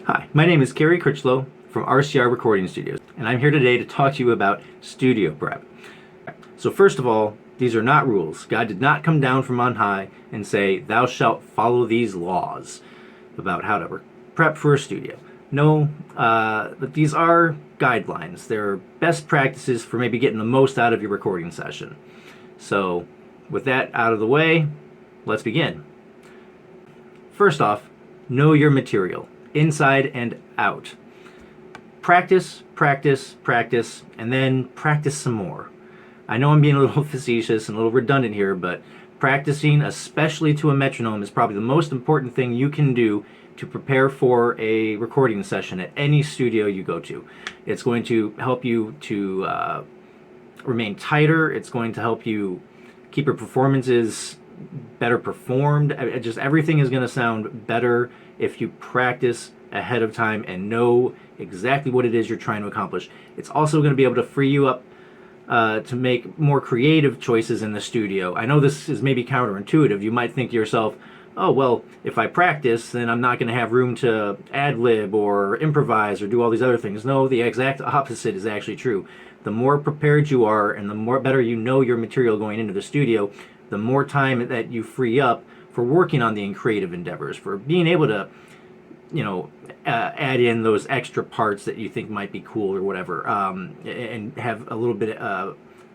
Hi, my name is Kerry Critchlow from RCR Recording Studios, and I'm here today to talk to you about studio prep. So first of all, these are not rules. God did not come down from on high and say, "Thou shalt follow these laws" about how to prep for a studio. No, but these are guidelines. They're best practices for maybe getting the most out of your recording session. So with that out of the way, let's begin. First off, know your material, inside and out. Practice, practice, practice, and then practice some more. I know I'm being a little facetious and a little redundant here, but practicing, especially to a metronome, is probably the most important thing you can do to prepare for a recording session at any studio you go to. It's going to help you to remain tighter. It's going to help you keep your performances better performed. Just everything is going to sound better if you practice ahead of time and know exactly what it is you're trying to accomplish. It's also going to be able to free you up to make more creative choices in the studio. I know this is maybe counterintuitive. You might think to yourself, oh, well, if I practice, then I'm not going to have room to ad-lib or improvise or do all these other things. No, the exact opposite is actually true. The more prepared you are and the more better you know your material going into the studio, the more time that you free up for working on the creative endeavors, for being able to, add in those extra parts that you think might be cool or whatever, and have a little bit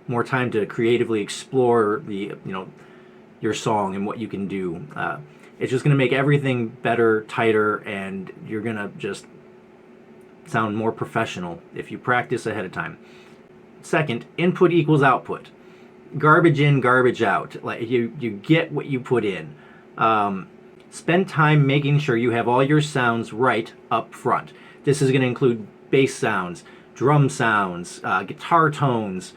more time to creatively explore your song and what you can do. It's just going to make everything better, tighter, and you're going to just sound more professional if you practice ahead of time. Second, input equals output. Garbage in, garbage out. Like you get what you put in. Spend time making sure you have all your sounds right up front. This is going to include bass sounds, drum sounds, guitar tones,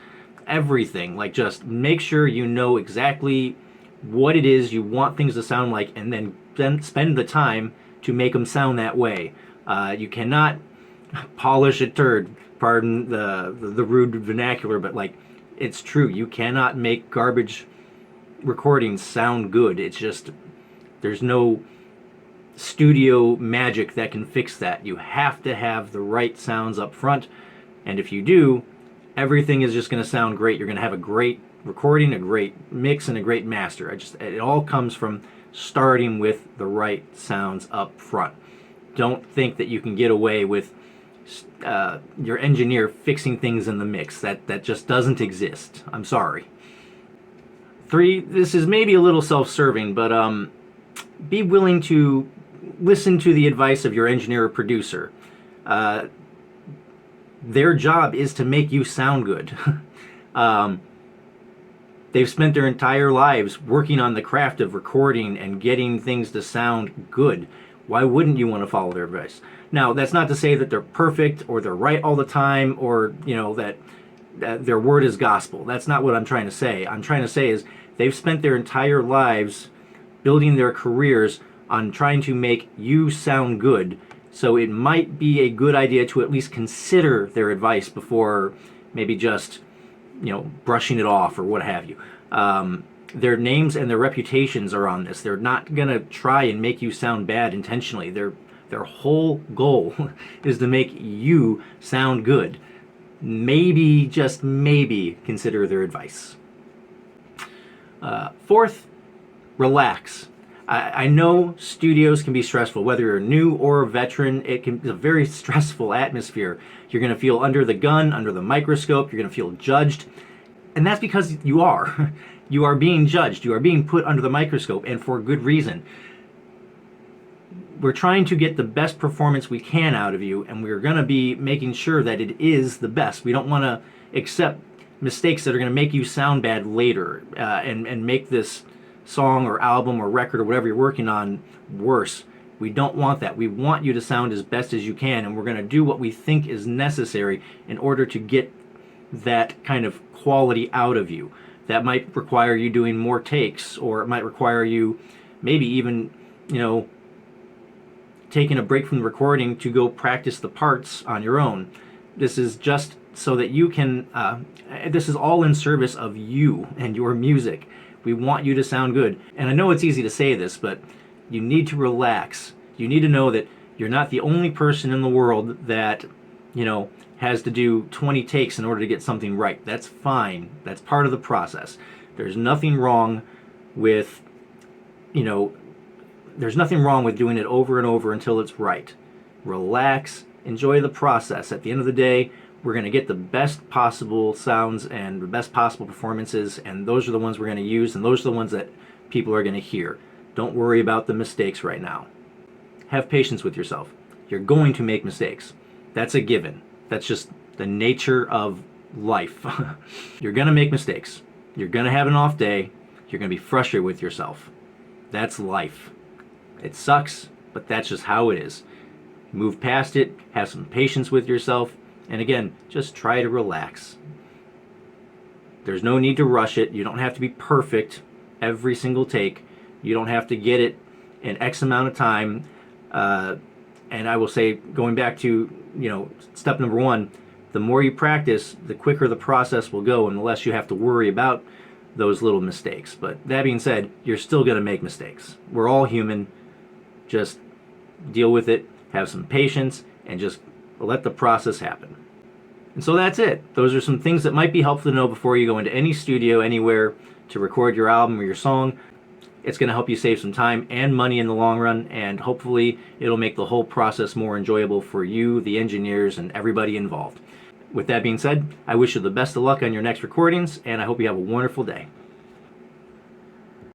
everything. Like, just make sure you know exactly what it is you want things to sound like, and then spend the time to make them sound that way. You cannot polish a turd, pardon the rude vernacular, but like, it's true. You cannot make garbage recordings sound good. It's just, there's no studio magic that can fix that. You have to have the right sounds up front, and if you do, everything is just going to sound great. You're going to have a great recording, a great mix, and a great master. It all comes from starting with the right sounds up front. Don't think that you can get away with your engineer fixing things in the mix. That just doesn't exist. I'm sorry. 3, this is maybe a little self-serving, but be willing to listen to the advice of your engineer or producer. Their job is to make you sound good. They've spent their entire lives working on the craft of recording and getting things to sound good. Why wouldn't you want to follow their advice? Now, that's not to say that they're perfect or they're right all the time, or that their word is gospel. That's not what I'm trying to say. I'm trying to say is they've spent their entire lives building their careers on trying to make you sound good. So it might be a good idea to at least consider their advice before maybe just brushing it off or what have you. Their names and their reputations are on this. They're not going to try and make you sound bad intentionally. Their whole goal is to make you sound good. Maybe, just maybe, consider their advice. 4th, relax. I know studios can be stressful, whether you're new or a veteran. It's a very stressful atmosphere. You're going to feel under the gun, under the microscope. You're going to feel judged. And that's because you are. You are being judged. You are being put under the microscope, and for good reason. We're trying to get the best performance we can out of you, and we're going to be making sure that it is the best. We don't want to accept mistakes that are going to make you sound bad later and make this song or album or record or whatever you're working on worse. We don't want that. We want you to sound as best as you can, and we're going to do what we think is necessary in order to get that kind of quality out of you. That might require you doing more takes, or it might require you maybe even, taking a break from the recording to go practice the parts on your own. This is just so that you can, this is all in service of you and your music. We want you to sound good. And I know it's easy to say this, but you need to relax. You need to know that You're not the only person in the world that, has to do 20 takes in order to get something right. That's fine. That's part of the process. There's nothing wrong with, you know, there's nothing wrong with doing it over and over until it's right. Relax, enjoy the process. At the end of the day, we're going to get the best possible sounds and the best possible performances, and those are the ones we're going to use, and those are the ones that people are going to hear. Don't worry about the mistakes right now. Have patience with yourself. You're going to make mistakes. That's a given. That's just the nature of life. You're going to make mistakes. You're going to have an off day. You're going to be frustrated with yourself. That's life. It sucks, but that's just how it is. Move past it, have some patience with yourself, and again, just try to relax. There's no need to rush it. You don't have to be perfect every single take. You don't have to get it in X amount of time. And I will say, going back to, step number one, the more you practice, the quicker the process will go and the less you have to worry about those little mistakes. But that being said, you're still going to make mistakes. We're all human. Just deal with it, have some patience, and just let the process happen. And so that's it. Those are some things that might be helpful to know before you go into any studio anywhere to record your album or your song. It's going to help you save some time and money in the long run, and hopefully it'll make the whole process more enjoyable for you, the engineers, and everybody involved. With that being said, I wish you the best of luck on your next recordings, and I hope you have a wonderful day.